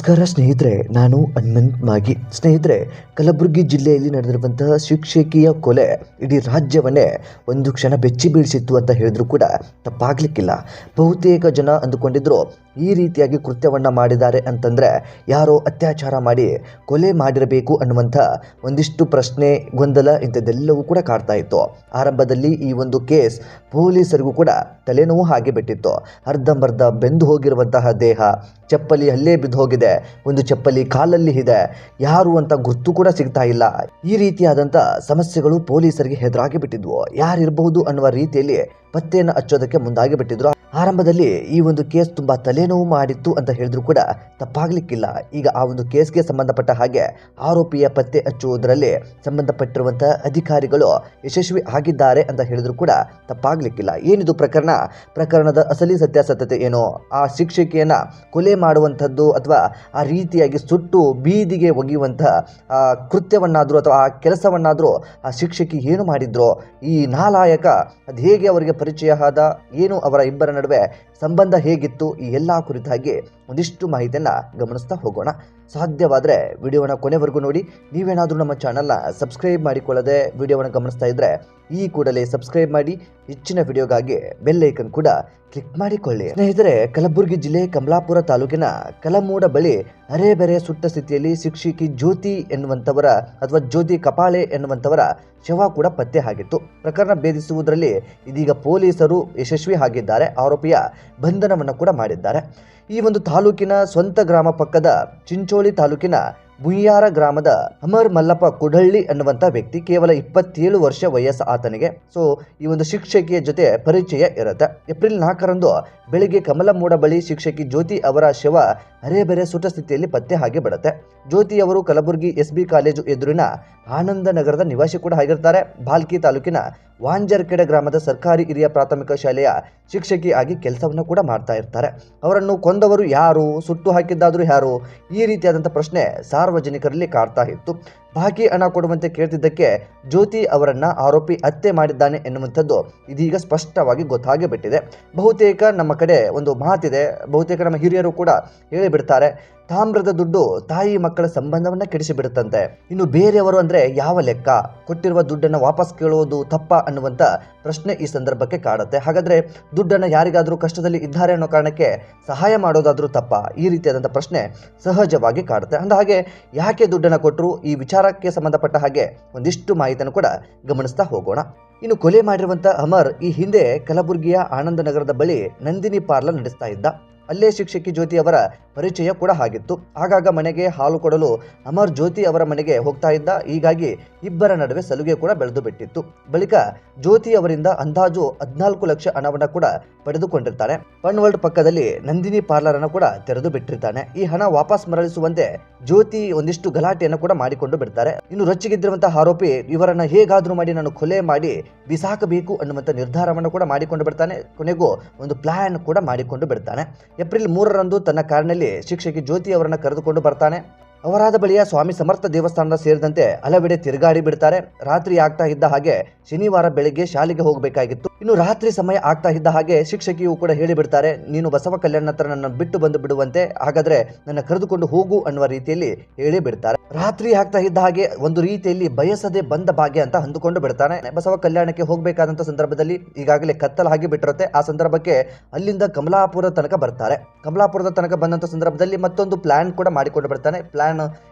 ನಮಸ್ಕಾರ ಸ್ನೇಹಿತರೆ, ನಾನು ಹನುಮಂತ್ ಮಾಗಿ. ಸ್ನೇಹಿತರೆ, ಕಲಬುರಗಿ ಜಿಲ್ಲೆಯಲ್ಲಿ ನಡೆದಿರುವಂತಹ ಶಿಕ್ಷಕಿಯ ಕೊಲೆ ಇಡೀ ರಾಜ್ಯವನ್ನೇ ಒಂದು ಕ್ಷಣ ಬೆಚ್ಚಿ ಬೀಳಿಸಿತ್ತು ಅಂತ ಹೇಳಿದ್ರು ಕೂಡ ತಪ್ಪಾಗ್ಲಿಕ್ಕಿಲ್ಲ. ಬಹುತೇಕ ಜನ ಅಂದುಕೊಂಡಿದ್ರು ಈ ರೀತಿಯಾಗಿ ಕೃತ್ಯವನ್ನು ಮಾಡಿದ್ದಾರೆ ಅಂತಂದರೆ ಯಾರೋ ಅತ್ಯಾಚಾರ ಮಾಡಿ ಕೊಲೆ ಮಾಡಿರಬೇಕು ಅನ್ನುವಂಥ ಒಂದಿಷ್ಟು ಪ್ರಶ್ನೆ, ಗೊಂದಲ ಇಂಥದ್ದೆಲ್ಲವೂ ಕೂಡ ಕಾಡ್ತಾ ಇತ್ತು. ಆರಂಭದಲ್ಲಿ ಈ ಒಂದು ಕೇಸ್ ಪೊಲೀಸರಿಗೂ ಕೂಡ ತಲೆನೋವು ಹಾಗೆ ಬಿಟ್ಟಿತ್ತು. ಅರ್ಧಂಬರ್ಧ ಬೆಂದು ಹೋಗಿರುವಂತಹ ದೇಹ, ಚಪ್ಪಲಿ ಅಲ್ಲೇ ಬಿದ್ದು ಹೋಗಿದೆ, ಒಂದು ಚಪ್ಪಲಿ ಕಾಲಲ್ಲಿ ಇದೆ, ಯಾರು ಅಂತ ಗುರ್ತು ಕೂಡ ಸಿಗ್ತಾ ಇಲ್ಲ. ಈ ರೀತಿಯಾದಂಥ ಸಮಸ್ಯೆಗಳು ಪೊಲೀಸರಿಗೆ ಹೆದರಾಗಿ ಬಿಟ್ಟಿದ್ವು. ಯಾರಿರಬಹುದು ಅನ್ನುವ ರೀತಿಯಲ್ಲಿ ಪತ್ತೆಯನ್ನು ಹಚ್ಚೋದಕ್ಕೆ ಮುಂದಾಗಿ ಬಿಟ್ಟಿದ್ರು. ಆರಂಭದಲ್ಲಿ ಈ ಒಂದು ಕೇಸ್ ತುಂಬ ತಲೆನೋವು ಮಾಡಿತ್ತು ಅಂತ ಹೇಳಿದ್ರು ಕೂಡ ತಪ್ಪಾಗ್ಲಿಕ್ಕಿಲ್ಲ. ಈಗ ಆ ಒಂದು ಕೇಸ್ಗೆ ಸಂಬಂಧಪಟ್ಟ ಹಾಗೆ ಆರೋಪಿಯ ಪತ್ತೆ ಹಚ್ಚುವುದರಲ್ಲಿ ಸಂಬಂಧಪಟ್ಟಿರುವಂಥ ಅಧಿಕಾರಿಗಳು ಯಶಸ್ವಿ ಆಗಿದ್ದಾರೆ ಅಂತ ಹೇಳಿದ್ರು ಕೂಡ ತಪ್ಪಾಗ್ಲಿಕ್ಕಿಲ್ಲ. ಏನಿದು ಪ್ರಕರಣದ ಅಸಲಿ ಸತ್ಯಾಸತ್ಯತೆ ಏನು? ಆ ಶಿಕ್ಷಕಿಯನ್ನು ಕೊಲೆ ಮಾಡುವಂಥದ್ದು ಅಥವಾ ಆ ರೀತಿಯಾಗಿ ಸುಟ್ಟು ಬೀದಿಗೆ ಒಗೆಯುವಂಥ ಕೃತ್ಯವನ್ನಾದರೂ ಅಥವಾ ಆ ಕೆಲಸವನ್ನಾದರೂ ಆ ಶಿಕ್ಷಕಿ ಏನು ಮಾಡಿದ್ರು? ಈ ನಾಲಾಯಕ ಅದು ಹೇಗೆ ಅವರಿಗೆ ಪರಿಚಯ ಆದ? ಏನು ಅವರ ಇಬ್ಬರ ನಡುವೆ ಸಂಬಂಧ ಹೇಗಿತ್ತು? ಈ ಎಲ್ಲ ಕುರಿತಾಗಿ ಒಂದಿಷ್ಟು ಮಾಹಿತಿಯನ್ನು ಗಮನಿಸ್ತಾ ಹೋಗೋಣ. ಸಾಧ್ಯವಾದರೆ ವಿಡಿಯೋವನ್ನು ಕೊನೆವರೆಗೂ ನೋಡಿ. ನೀವೇನಾದರೂ ನಮ್ಮ ಚಾನಲ್ನ ಸಬ್ಸ್ಕ್ರೈಬ್ ಮಾಡಿಕೊಳ್ಳದೆ ವಿಡಿಯೋವನ್ನು ಗಮನಿಸ್ತಾ ಇದ್ದರೆ ಈ ಕೂಡಲೇ ಸಬ್ಸ್ಕ್ರೈಬ್ ಮಾಡಿ. ಹೆಚ್ಚಿನ ವಿಡಿಯೋಗಾಗಿ ಬೆಲ್ ಐಕನ್ ಕೂಡ ಕ್ಲಿಕ್ ಮಾಡಿಕೊಳ್ಳಿ. ಸ್ನೇಹಿತರೆ, ಕಲಬುರಗಿ ಜಿಲ್ಲೆ ಕಮಲಾಪುರ ತಾಲೂಕಿನ ಕಲಮೂಡ ಬಳಿ ಅರೆಬೆರೆ ಸುಟ್ಟ ಸ್ಥಿತಿಯಲ್ಲಿ ಶಿಕ್ಷಕಿ ಜ್ಯೋತಿ ಎನ್ನುವಂಥವರ ಅಥವಾ ಜ್ಯೋತಿ ಕಪಾಳೆ ಎನ್ನುವಂಥವರ ಶವ ಕೂಡ ಪತ್ತೆ ಆಗಿತ್ತು. ಪ್ರಕರಣ ಭೇದಿಸುವುದರಲ್ಲಿ ಇದೀಗ ಪೊಲೀಸರು ಯಶಸ್ವಿ ಆಗಿದ್ದಾರೆ. ಆರೋಪಿಯ ಬಂಧನವನ್ನು ಕೂಡ ಮಾಡಿದ್ದಾರೆ. ಈ ಒಂದು ತಾಲೂಕಿನ ಸ್ವಂತ ಗ್ರಾಮ ಪಕ್ಕದ ಚಿಂಚೋಳಿ ತಾಲೂಕಿನ ಬುಯ್ಯಾರ ಗ್ರಾಮದ ಅಮರ್ ಮಲ್ಲಪ್ಪ ಕುಡಳ್ಳಿ ಅನ್ನುವಂಥ ವ್ಯಕ್ತಿ, ಕೇವಲ 27 ವರ್ಷ ವಯಸ್ಸು ಆತನಿಗೆ. ಸೊ ಈ ಒಂದು ಶಿಕ್ಷಕಿಯ ಜೊತೆ ಪರಿಚಯ ಇರುತ್ತೆ. ಏಪ್ರಿಲ್ 4ರಂದು ಬೆಳಿಗ್ಗೆ ಕಮಲಮೂಡ ಬಳಿ ಶಿಕ್ಷಕಿ ಜ್ಯೋತಿ ಅವರ ಶವ ಅರೆಬೆರೆ ಸುಟ್ಟ ಸ್ಥಿತಿಯಲ್ಲಿ ಪತ್ತೆ ಆಗಿ ಬಿಡುತ್ತೆ. ಜ್ಯೋತಿ ಅವರು ಕಲಬುರಗಿ SB ಕಾಲೇಜು ಎದುರಿನ ಆನಂದ ನಗರದ ನಿವಾಸಿ ಕೂಡ ಆಗಿರ್ತಾರೆ. ಬಾಲ್ಕಿ ತಾಲೂಕಿನ ವಾಂಜರ್ಕೆಡೆ ಗ್ರಾಮದ ಸರ್ಕಾರಿ ಹಿರಿಯ ಪ್ರಾಥಮಿಕ ಶಾಲೆಯ ಶಿಕ್ಷಕಿ ಆಗಿ ಕೆಲಸವನ್ನು ಕೂಡ ಮಾಡ್ತಾ ಇರ್ತಾರೆ. ಅವರನ್ನು ಕೊಂದವರು ಯಾರು? ಸುಟ್ಟು ಹಾಕಿದ್ದಾದರೂ ಯಾರು? ಈ ರೀತಿಯಾದಂಥ ಪ್ರಶ್ನೆ ಸಾರ್ವಜನಿಕರಲ್ಲಿ ಕಾಡ್ತಾ ಇತ್ತು. ಬಾಕಿ ಹಣ ಕೊಡುವಂತೆ ಕೇಳ್ತಿದ್ದಕ್ಕೆ ಜ್ಯೋತಿ ಅವರನ್ನು ಆರೋಪಿ ಹತ್ಯೆ ಮಾಡಿದ್ದಾನೆ ಎನ್ನುವಂಥದ್ದು ಇದೀಗ ಸ್ಪಷ್ಟವಾಗಿ ಗೊತ್ತಾಗಿ ಬಿಟ್ಟಿದೆ. ಬಹುತೇಕ ನಮ್ಮ ಕಡೆ ಒಂದು ಮಾತಿದೆ, ಬಹುತೇಕ ನಮ್ಮ ಹಿರಿಯರು ಕೂಡ ಹೇಳಿಬಿಡ್ತಾರೆ, ತಾಮ್ರದ ದುಡ್ಡು ತಾಯಿ ಮಕ್ಕಳ ಸಂಬಂಧವನ್ನು ಕೆಡಿಸಿಬಿಡುತ್ತಂತೆ. ಇನ್ನು ಬೇರೆಯವರು ಅಂದರೆ ಯಾವ ಲೆಕ್ಕ? ಕೊಟ್ಟಿರುವ ದುಡ್ಡನ್ನು ವಾಪಸ್ ಕೇಳುವುದು ತಪ್ಪ ಅನ್ನುವಂಥ ಪ್ರಶ್ನೆ ಈ ಸಂದರ್ಭಕ್ಕೆ ಕಾಡುತ್ತೆ. ಹಾಗಾದರೆ ದುಡ್ಡನ್ನು ಯಾರಿಗಾದರೂ ಕಷ್ಟದಲ್ಲಿ ಇದ್ದಾರೆ ಅನ್ನೋ ಕಾರಣಕ್ಕೆ ಸಹಾಯ ಮಾಡೋದಾದರೂ ತಪ್ಪ? ಈ ರೀತಿಯಾದಂಥ ಪ್ರಶ್ನೆ ಸಹಜವಾಗಿ ಕಾಡುತ್ತೆ. ಅಂದಹಾಗೆ ಯಾಕೆ ದುಡ್ಡನ್ನು ಕೊಟ್ಟರು? ಈ ವಿಚಾರಕ್ಕೆ ಸಂಬಂಧಪಟ್ಟ ಹಾಗೆ ಒಂದಿಷ್ಟು ಮಾಹಿತಿಯನ್ನು ಕೂಡ ಗಮನಿಸ್ತಾ ಹೋಗೋಣ. ಇನ್ನು ಕೊಲೆ ಮಾಡಿರುವಂಥ ಅಮರ್ ಈ ಹಿಂದೆ ಕಲಬುರಗಿಯ ಆನಂದ ನಗರದ ಬಳಿ ನಂದಿನಿ ಪಾರ್ಲರ್ ನಡೆಸ್ತಾ ಇದ್ದ. ಅಲ್ಲೇ ಶಿಕ್ಷಕಿ ಜ್ಯೋತಿ ಅವರ ಪರಿಚಯ ಕೂಡ ಆಗಿತ್ತು. ಆಗಾಗ ಮನೆಗೆ ಹಾಲು ಕೊಡಲು ಅಮರ್ ಜ್ಯೋತಿ ಅವರ ಮನೆಗೆ ಹೋಗ್ತಾ ಇದ್ದ. ಹೀಗಾಗಿ ಇಬ್ಬರ ನಡುವೆ ಸಲುಗೆ ಕೂಡ ಬೆಳೆದು ಬಿಟ್ಟಿತ್ತು. ಬಳಿಕ ಜ್ಯೋತಿ ಅವರಿಂದ ಅಂದಾಜು 14 ಲಕ್ಷ ಹಣವನ್ನು ಕೂಡ ಪಡೆದುಕೊಂಡಿರ್ತಾನೆ. ಫನ್ ವರ್ಲ್ಡ್ ಪಕ್ಕದಲ್ಲಿ ನಂದಿನಿ ಪಾರ್ಲರ್ ಅನ್ನು ಕೂಡ ತೆರೆದು ಬಿಟ್ಟಿರ್ತಾನೆ. ಈ ಹಣ ವಾಪಸ್ ಮರಳಿಸುವಂತೆ ಜ್ಯೋತಿ ಒಂದಿಷ್ಟು ಗಲಾಟೆಯನ್ನು ಕೂಡ ಮಾಡಿಕೊಂಡು ಬಿಡ್ತಾರೆ. ಇನ್ನು ರೊಚ್ಚಿಗೆದ್ದಿರುವಂತಹ ಆರೋಪಿ ಇವರನ್ನ ಹೇಗಾದ್ರೂ ಮಾಡಿ ನಾನು ಕೊಲೆ ಮಾಡಿ ಬಿಸಾಕಬೇಕು ಅನ್ನುವಂಥ ನಿರ್ಧಾರವನ್ನು ಕೂಡ ಮಾಡಿಕೊಂಡು ಬಿಡ್ತಾನೆ. ಕೊನೆಗೂ ಒಂದು ಪ್ಲಾನ್ ಕೂಡ ಮಾಡಿಕೊಂಡು ಬಿಡ್ತಾನೆ. ಏಪ್ರಿಲ್ 3ರಂದು ತನ್ನ ಕಾರಿನಲ್ಲಿ ಶಿಕ್ಷಕಿ ಜ್ಯೋತಿ ಅವರನ್ನು ಕರೆದುಕೊಂಡು ಬರ್ತಾನೆ. ಅವರಾದ ಬಳಿಯ ಸ್ವಾಮಿ ಸಮರ್ಥ ದೇವಸ್ಥಾನದ ಸೇರಿದಂತೆ ಹಲವೆಡೆ ತಿರುಗಾಡಿ ಬಿಡ್ತಾರೆ. ರಾತ್ರಿ ಆಗ್ತಾ ಇದ್ದ ಹಾಗೆ ಶನಿವಾರ ಬೆಳಗ್ಗೆ ಶಾಲೆಗೆ ಹೋಗಬೇಕಾಗಿತ್ತು. ಇನ್ನು ರಾತ್ರಿ ಸಮಯ ಆಗ್ತಾ ಇದ್ದ ಹಾಗೆ ಶಿಕ್ಷಕಿಯು ಕೂಡ ಹೇಳಿಬಿಡ್ತಾರೆ, ನೀನು ಬಸವ ಕಲ್ಯಾಣ ಹತ್ರ ನನ್ನ ಬಿಟ್ಟು ಬಂದು ಬಿಡುವಂತೆ, ಹಾಗಾದ್ರೆ ನನ್ನ ಕರೆದುಕೊಂಡು ಹೋಗು ಅನ್ನುವ ರೀತಿಯಲ್ಲಿ ಹೇಳಿ ಬಿಡ್ತಾರೆ. ರಾತ್ರಿ ಆಗ್ತಾ ಇದ್ದ ಹಾಗೆ ಒಂದು ರೀತಿಯಲ್ಲಿ ಬಯಸದೆ ಬಂದ ಭಾಗ್ಯ ಅಂತ ಅಂದುಕೊಂಡು ಬಿಡ್ತಾನೆ. ಬಸವ ಕಲ್ಯಾಣಕ್ಕೆ ಹೋಗಬೇಕಾದಂತ ಸಂದರ್ಭದಲ್ಲಿ ಈಗಾಗಲೇ ಕತ್ತಲ ಆಗಿ ಬಿಟ್ಟಿರುತ್ತೆ. ಆ ಸಂದರ್ಭಕ್ಕೆ ಅಲ್ಲಿಂದ ಕಮಲಾಪುರ ತನಕ ಬರ್ತಾರೆ. ಕಮಲಾಪುರದ ತನಕ ಬಂದಂತ ಸಂದರ್ಭದಲ್ಲಿ ಮತ್ತೊಂದು ಪ್ಲಾನ್ ಕೂಡ ಮಾಡಿಕೊಂಡು ಬಿಡ್ತಾನೆ. ಪ್ಲಾನ್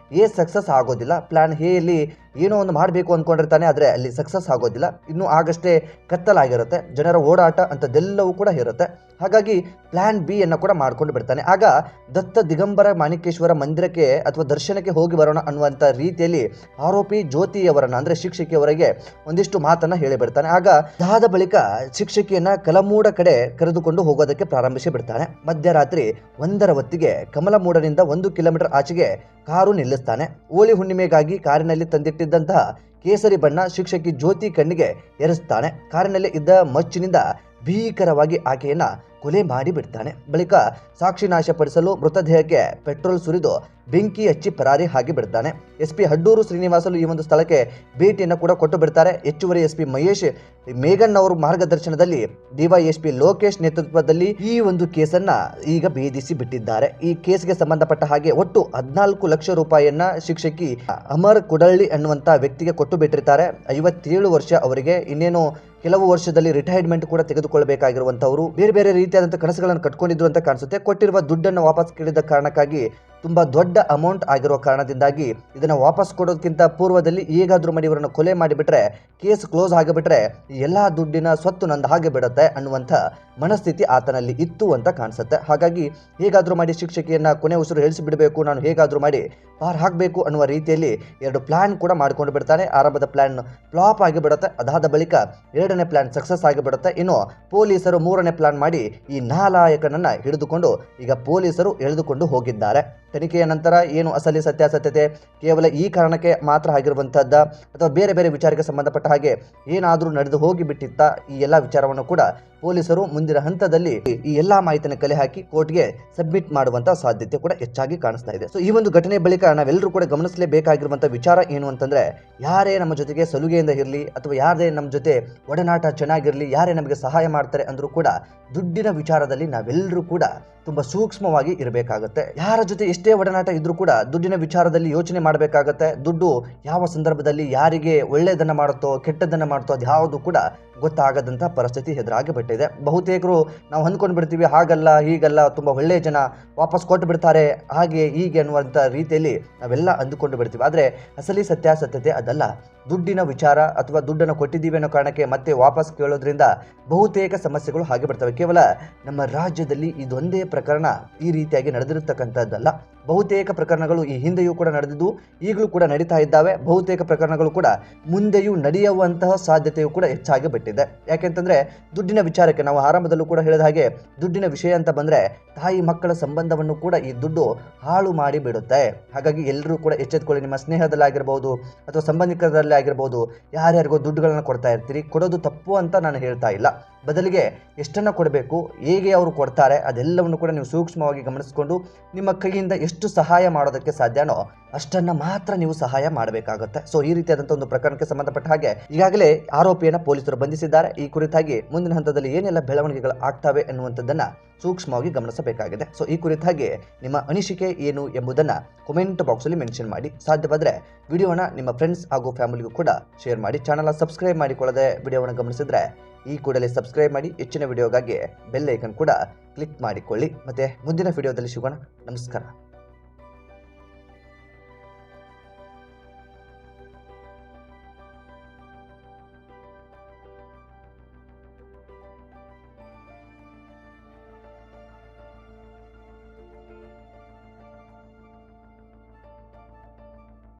ಸಕ್ಸಸ್ ಆಗೋದಿಲ್ಲ. ಪ್ಲಾನ್ ಎಲ್ಲಿ ಏನೋ ಒಂದು ಮಾಡಬೇಕು ಅಂದ್ಕೊಂಡಿರ್ತಾನೆ, ಆದರೆ ಅಲ್ಲಿ ಸಕ್ಸಸ್ ಆಗೋದಿಲ್ಲ. ಇನ್ನು ಆಗಷ್ಟೇ ಕತ್ತಲಾಗಿರುತ್ತೆ, ಜನರ ಓಡಾಟ ಅಂಥದ್ದೆಲ್ಲವೂ ಕೂಡ ಇರುತ್ತೆ. ಹಾಗಾಗಿ ಪ್ಲಾನ್ ಬಿ ಅನ್ನು ಕೂಡ ಮಾಡ್ಕೊಂಡು ಬಿಡ್ತಾನೆ. ಆಗ ದತ್ತ ದಿಗಂಬರ ಮಾಣಿಕೇಶ್ವರ ಮಂದಿರಕ್ಕೆ ಅಥವಾ ದರ್ಶನಕ್ಕೆ ಹೋಗಿ ಬರೋಣ ಅನ್ನುವಂಥ ರೀತಿಯಲ್ಲಿ ಆರೋಪಿ ಜ್ಯೋತಿಯವರನ್ನ ಅಂದರೆ ಶಿಕ್ಷಕಿಯವರಿಗೆ ಒಂದಿಷ್ಟು ಮಾತನ್ನ ಹೇಳಿಬಿಡ್ತಾನೆ. ಆಗ ಅದಾದ ಬಳಿಕ ಶಿಕ್ಷಕಿಯನ್ನ ಕಲಮೂಡ ಕಡೆ ಕರೆದುಕೊಂಡು ಹೋಗೋದಕ್ಕೆ ಪ್ರಾರಂಭಿಸಿ ಬಿಡ್ತಾನೆ. ಮಧ್ಯರಾತ್ರಿ 1ರ ಹೊತ್ತಿಗೆ ಕಮಲಮೂಡನಿಂದ 1 ಕಿಲೋಮೀಟರ್ ಆಚೆಗೆ ಕಾರು ನಿಲ್ಲಿಸ್ತಾನೆ. ಹೋಳಿ ಹುಣ್ಣಿಮೆಗಾಗಿ ಕಾರಿನಲ್ಲಿ ತಂದಿಟ್ಟಿದ್ದಂತಹ ಕೇಸರಿ ಬಣ್ಣ ಶಿಕ್ಷಕಿ ಜ್ಯೋತಿ ಕಣ್ಣಿಗೆ ಎರಸ್ತಾನೆ. ಕಾರಿನಲ್ಲಿ ಇದ್ದ ಮಚ್ಚಿನಿಂದ ಭೀಕರವಾಗಿ ಆಕೆಯನ್ನ ಕೊಲೆ ಮಾಡಿಬಿಡ್ತಾನೆ. ಬಳಿಕ ಸಾಕ್ಷಿ ನಾಶಪಡಿಸಲು ಮೃತದೇಹಕ್ಕೆ ಪೆಟ್ರೋಲ್ ಸುರಿದು ಬೆಂಕಿ ಹಚ್ಚಿ ಪರಾರಿ ಆಗಿ ಬಿಡ್ತಾನೆ. SP ಅಡ್ಡೂರು ಶ್ರೀನಿವಾಸಲು ಈ ಒಂದು ಸ್ಥಳಕ್ಕೆ ಭೇಟಿಯನ್ನು ಕೂಡ ಕೊಟ್ಟು ಬಿಡ್ತಾರೆ. ಹೆಚ್ಚುವರಿ SP ಮಹೇಶ್ ಮೇಘನ್ ಅವರ ಮಾರ್ಗದರ್ಶನದಲ್ಲಿ DYSP ಲೋಕೇಶ್ ನೇತೃತ್ವದಲ್ಲಿ ಈ ಒಂದು ಕೇಸನ್ನ ಈಗ ಭೇದಿಸಿ ಬಿಟ್ಟಿದ್ದಾರೆ. ಈ ಕೇಸ್ಗೆ ಸಂಬಂಧಪಟ್ಟ ಹಾಗೆ ಒಟ್ಟು 14 ಲಕ್ಷ ರೂಪಾಯಿಯನ್ನ ಶಿಕ್ಷಕಿ ಅಮರ್ ಕುಡಳ್ಳಿ ಅನ್ನುವಂತ ವ್ಯಕ್ತಿಗೆ ಕೊಟ್ಟು ಬಿಟ್ಟಿರ್ತಾರೆ. 57 ವರ್ಷ ಅವರಿಗೆ. ಇನ್ನೇನು ಕೆಲವು ವರ್ಷದಲ್ಲಿ ರಿಟೈರ್ಮೆಂಟ್ ಕೂಡ ತೆಗೆದುಕೊಳ್ಳಬೇಕಾಗಿರುವಂತವರು ಬೇರೆ ಬೇರೆ ರೀತಿಯಾದಂತಹ ಕನಸುಗಳನ್ನು ಕಟ್ಕೊಂಡಿದ್ರು ಅಂತ ಕಾಣಿಸುತ್ತೆ. ಕೊಟ್ಟಿರುವ ದುಡ್ಡನ್ನು ವಾಪಸ್ ಕೇಳಿದ ಕಾರಣಕ್ಕಾಗಿ ತುಂಬಾ ದೊಡ್ಡ ಅಮೌಂಟ್ ಆಗಿರೋ ಕಾರಣದಿಂದಾಗಿ ಇದನ್ನ ವಾಪಸ್ ಕೊಡೋದಕ್ಕಿಂತ ಪೂರ್ವದಲ್ಲಿ ಹೇಗಾದ್ರೂ ಮಾಡಿ ಇವರನ್ನು ಕೊಲೆ ಮಾಡಿಬಿಟ್ರೆ ಕೇಸ್ ಕ್ಲೋಸ್ ಆಗಿಬಿಟ್ರೆ ಎಲ್ಲಾ ದುಡ್ಡಿನ ಸ್ವತ್ತು ನಂದು ಹಾಗೆ ಬಿಡುತ್ತೆ ಅನ್ನುವಂಥ ಮನಸ್ಥಿತಿ ಆತನಲ್ಲಿ ಇತ್ತು ಅಂತ ಕಾಣಿಸುತ್ತೆ. ಹಾಗಾಗಿ ಹೇಗಾದ್ರೂ ಮಾಡಿ ಶಿಕ್ಷಕಿಯನ್ನ ಕೊನೆ ಉಸಿರು ಹೇಳಿಸಿಬಿಡಬೇಕು, ನಾನು ಹೇಗಾದ್ರೂ ಮಾಡಿ ಪಾರ್ ಹಾಕಬೇಕು ಅನ್ನುವ ರೀತಿಯಲ್ಲಿ 2 ಪ್ಲಾನ್ ಕೂಡ ಮಾಡ್ಕೊಂಡು ಬಿಡ್ತಾನೆ. ಆರಂಭದ ಪ್ಲಾನ್ ಫ್ಲಾಪ್ ಆಗಿಬಿಡುತ್ತೆ. ಅದಾದ ಬಳಿಕ 2ನೇ ಪ್ಲಾನ್ ಸಕ್ಸಸ್ ಆಗಿಬಿಡುತ್ತೆ. ಇನ್ನು ಪೊಲೀಸರು 3ನೇ ಪ್ಲಾನ್ ಮಾಡಿ ಈ ನಾಲಾಯಕನನ್ನ ಹಿಡಿದುಕೊಂಡು ಈಗ ಪೊಲೀಸರು ಎಳೆದುಕೊಂಡು ಹೋಗಿದ್ದಾರೆ. ತನಿಖೆಯ ನಂತರ ಏನು ಅಸಲಿ ಸತ್ಯಾಸತ್ಯತೆ ಕೇವಲ ಈ ಕಾರಣಕ್ಕೆ ಮಾತ್ರ ಆಗಿರುವಂತಹದ್ದ ಅಥವಾ ಬೇರೆ ಬೇರೆ ವಿಚಾರಕ್ಕೆ ಸಂಬಂಧಪಟ್ಟ ಹಾಗೆ ಏನಾದರೂ ನಡೆದು ಹೋಗಿ ಬಿಟ್ಟಿತ್ತ, ಈ ಎಲ್ಲ ವಿಚಾರವನ್ನು ಕೂಡ ಪೊಲೀಸರು ಮುಂದಿನ ಹಂತದಲ್ಲಿ ಈ ಎಲ್ಲಾ ಮಾಹಿತಿಯನ್ನು ಕಲೆ ಹಾಕಿ ಕೋರ್ಟ್ಗೆ ಸಬ್ಮಿಟ್ ಮಾಡುವಂತಹ ಸಾಧ್ಯತೆ ಕೂಡ ಹೆಚ್ಚಾಗಿ ಕಾಣಿಸ್ತಾ ಇದೆ. ಸೊ ಈ ಒಂದು ಘಟನೆ ಬಳಿಕ ನಾವೆಲ್ಲರೂ ಕೂಡ ಗಮನಿಸಲೇಬೇಕಾಗಿರುವಂತಹ ವಿಚಾರ ಏನು ಅಂತಂದ್ರೆ, ಯಾರೇ ನಮ್ಮ ಜೊತೆಗೆ ಸಲುಗೆಯಿಂದ ಇರಲಿ ಅಥವಾ ಯಾರೇ ನಮ್ಮ ಜೊತೆ ಒಡನಾಟ ಚೆನ್ನಾಗಿರಲಿ, ಯಾರೇ ನಮಗೆ ಸಹಾಯ ಮಾಡ್ತಾರೆ ಅಂದ್ರೂ ಕೂಡ ದುಡ್ಡಿನ ವಿಚಾರದಲ್ಲಿ ನಾವೆಲ್ಲರೂ ಕೂಡ ತುಂಬಾ ಸೂಕ್ಷ್ಮವಾಗಿ ಇರಬೇಕಾಗುತ್ತೆ. ಯಾರ ಜೊತೆ ಎಷ್ಟೇ ಒಡನಾಟ ಇದ್ರೂ ಕೂಡ ದುಡ್ಡಿನ ವಿಚಾರದಲ್ಲಿ ಯೋಚನೆ ಮಾಡಬೇಕಾಗತ್ತೆ. ದುಡ್ಡು ಯಾವ ಸಂದರ್ಭದಲ್ಲಿ ಯಾರಿಗೆ ಒಳ್ಳೆಯದನ್ನ ಮಾಡುತ್ತೋ ಕೆಟ್ಟದ್ದನ್ನ ಮಾಡುತ್ತೋ ಅದು ಯಾವುದು ಕೂಡ ಗೊತ್ತಾಗದಂಥ ಪರಿಸ್ಥಿತಿ ಎದುರಾಗಿ ಬಿಟ್ಟಿದೆ. ಬಹುತೇಕರು ನಾವು ಅಂದ್ಕೊಂಡು ಬಿಡ್ತೀವಿ ಹಾಗಲ್ಲ ಹೀಗಲ್ಲ, ತುಂಬ ಒಳ್ಳೆಯ ಜನ ವಾಪಸ್ ಕೊಟ್ಟು ಬಿಡ್ತಾರೆ ಹಾಗೆ ಹೀಗೆ ಅನ್ನುವಂಥ ರೀತಿಯಲ್ಲಿ ನಾವೆಲ್ಲ ಅಂದುಕೊಂಡು ಬಿಡ್ತೀವಿ. ಆದರೆ ಅಸಲಿ ಸತ್ಯಾಸತ್ಯತೆ ಅದಲ್ಲ. ದುಡ್ಡಿನ ವಿಚಾರ ಅಥವಾ ದುಡ್ಡನ್ನು ಕೊಟ್ಟಿದ್ದೀವಿ ಅನ್ನೋ ಕಾರಣಕ್ಕೆ ಮತ್ತೆ ವಾಪಸ್ ಕೇಳೋದ್ರಿಂದ ಬಹುತೇಕ ಸಮಸ್ಯೆಗಳು ಹಾಗೆ ಬರ್ತವೆ. ಕೇವಲ ನಮ್ಮ ರಾಜ್ಯದಲ್ಲಿ ಇದೊಂದೇ ಪ್ರಕರಣ ಈ ರೀತಿಯಾಗಿ ನಡೆದಿರತಕ್ಕಂಥದ್ದಲ್ಲ. ಬಹುತೇಕ ಪ್ರಕರಣಗಳು ಈ ಹಿಂದೆಯೂ ಕೂಡ ನಡೆದಿದ್ದು ಈಗಲೂ ಕೂಡ ನಡೀತಾ ಇದ್ದಾವೆ. ಬಹುತೇಕ ಪ್ರಕರಣಗಳು ಕೂಡ ಮುಂದೆಯೂ ನಡೆಯುವಂತಹ ಸಾಧ್ಯತೆಯೂ ಕೂಡ ಹೆಚ್ಚಾಗಿ ಬಿಟ್ಟಿದೆ. ಯಾಕೆಂತಂದ್ರೆ ದುಡ್ಡಿನ ವಿಚಾರಕ್ಕೆ ನಾವು ಆರಂಭದಲ್ಲೂ ಕೂಡ ಹೇಳಿದ ಹಾಗೆ ದುಡ್ಡಿನ ವಿಷಯ ಅಂತ ಬಂದ್ರೆ ತಾಯಿ ಮಕ್ಕಳ ಸಂಬಂಧವನ್ನು ಕೂಡ ಈ ದುಡ್ಡು ಹಾಳು ಮಾಡಿ ಬಿಡುತ್ತೆ. ಹಾಗಾಗಿ ಎಲ್ಲರೂ ಕೂಡ ಎಚ್ಚೆತ್ತುಕೊಳ್ಳಿ. ನಿಮ್ಮ ಸ್ನೇಹದಲ್ಲಾಗಿರ್ಬೋದು ಅಥವಾ ಸಂಬಂಧಿಕರಲ್ಲೇ ಆಗಿರ್ಬೋದು, ಯಾರ್ಯಾರಿಗೋ ದುಡ್ಡುಗಳನ್ನು ಕೊಡ್ತಾ ಇರ್ತೀರಿ. ಕೊಡೋದು ತಪ್ಪು ಅಂತ ನಾನು ಹೇಳ್ತಾ ಇಲ್ಲ. ಬದಲಿಗೆ ಎಷ್ಟನ್ನು ಕೊಡಬೇಕು, ಹೇಗೆ ಅವರು ಕೊಡ್ತಾರೆ ಅದೆಲ್ಲವನ್ನು ಕೂಡ ನೀವು ಸೂಕ್ಷ್ಮವಾಗಿ ಗಮನಿಸಿಕೊಂಡು ನಿಮ್ಮ ಕೈಯಿಂದ ಎಷ್ಟು ಸಹಾಯ ಮಾಡೋದಕ್ಕೆ ಸಾಧ್ಯನೋ ಅಷ್ಟನ್ನು ಮಾತ್ರ ನೀವು ಸಹಾಯ ಮಾಡಬೇಕಾಗುತ್ತೆ. ಸೊ ಈ ರೀತಿಯಾದಂಥ ಒಂದು ಪ್ರಕರಣಕ್ಕೆ ಸಂಬಂಧಪಟ್ಟ ಹಾಗೆ ಈಗಾಗಲೇ ಆರೋಪಿಯನ್ನು ಪೊಲೀಸರು ಬಂಧಿಸಿದ್ದಾರೆ. ಈ ಕುರಿತಾಗಿ ಮುಂದಿನ ಹಂತದಲ್ಲಿ ಏನೆಲ್ಲ ಬೆಳವಣಿಗೆಗಳು ಆಗ್ತವೆ ಎನ್ನುವಂಥದ್ದನ್ನು ಸೂಕ್ಷ್ಮವಾಗಿ ಗಮನಿಸಬೇಕಾಗಿದೆ. ಸೊ ಈ ಕುರಿತಾಗಿ ನಿಮ್ಮ ಅನಿಸಿಕೆ ಏನು ಎಂಬುದನ್ನು ಕಾಮೆಂಟ್ ಬಾಕ್ಸಲ್ಲಿ ಮೆನ್ಷನ್ ಮಾಡಿ. ಸಾಧ್ಯವಾದರೆ ವಿಡಿಯೋನ ನಿಮ್ಮ ಫ್ರೆಂಡ್ಸ್ ಹಾಗೂ ಫ್ಯಾಮಿಲಿಗೂ ಕೂಡ ಶೇರ್ ಮಾಡಿ. ಚಾನಲ್ನ ಸಬ್ಸ್ಕ್ರೈಬ್ ಮಾಡಿಕೊಳ್ಳದೆ ವಿಡಿಯೋವನ್ನು ಗಮನಿಸಿದ್ರೆ ಈ ಕೂಡಲೇ ಸಬ್ಸ್ಕ್ರೈಬ್ ಮಾಡಿ. ಹೆಚ್ಚಿನ ವಿಡಿಯೋಗಾಗಿ ಬೆಲ್ ಐಕನ್ ಕೂಡ ಕ್ಲಿಕ್ ಮಾಡಿಕೊಳ್ಳಿ. ಮತ್ತೆ ಮುಂದಿನ ವಿಡಿಯೋದಲ್ಲಿ ಸಿಗೋಣ. ನಮಸ್ಕಾರ.